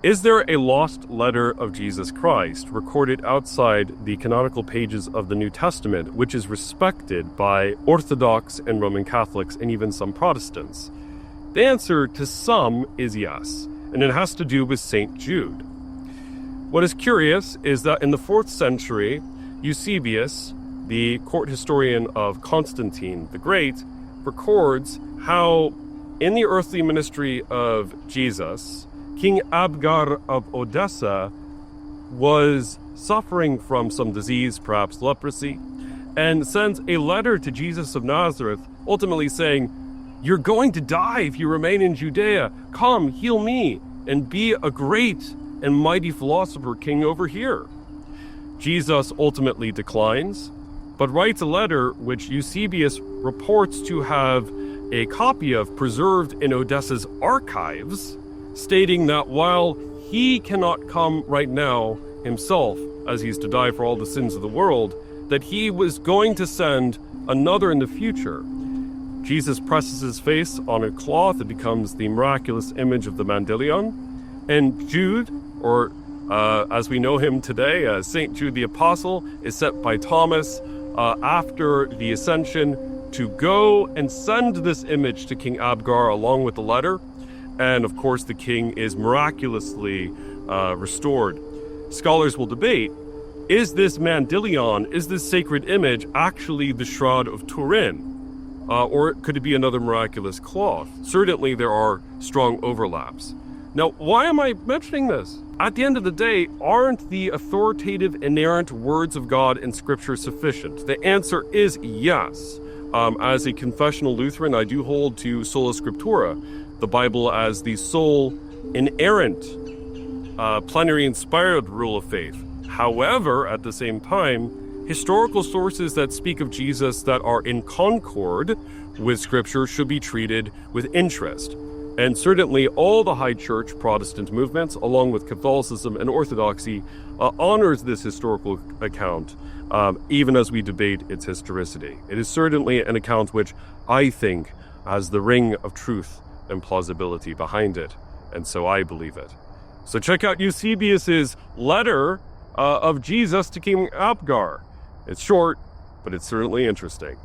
Is there a lost letter of Jesus Christ recorded outside the canonical pages of the New Testament, which is respected by Orthodox and Roman Catholics and even some Protestants? The answer to some is yes, and it has to do with Saint Jude. What is curious is that in the 4th century, Eusebius, the court historian of Constantine the Great, records how in the earthly ministry of Jesus, King Abgar of Edessa was suffering from some disease, perhaps leprosy, and sends a letter to Jesus of Nazareth, ultimately saying, "You're going to die if you remain in Judea. Come, heal me, and be a great and mighty philosopher king over here." Jesus ultimately declines, but writes a letter which Eusebius reports to have a copy of preserved in Edessa's archives, stating that while he cannot come right now himself, as he's to die for all the sins of the world, that he was going to send another in the future. Jesus presses his face on a cloth. It becomes the miraculous image of the Mandylion. And Jude, or as we know him today, Saint Jude the Apostle, is set by Thomas after the Ascension to go and send this image to King Abgar along with the letter. And of course, the king is miraculously restored. Scholars will debate, is this Mandylion, is this sacred image actually the Shroud of Turin? Or could it be another miraculous cloth? Certainly there are strong overlaps. Now, why am I mentioning this? At the end of the day, aren't the authoritative, inerrant words of God in Scripture sufficient? The answer is yes. As a confessional Lutheran, I do hold to sola scriptura, the Bible as the sole, inerrant, plenary inspired rule of faith. However, at the same time, historical sources that speak of Jesus that are in concord with Scripture should be treated with interest. And certainly all the High Church Protestant movements, along with Catholicism and Orthodoxy, honors this historical account, even as we debate its historicity. It is certainly an account which I think has the ring of truth and plausibility behind it, and so I believe it. So check out Eusebius's letter of Jesus to King Abgar. It's short, but it's certainly interesting.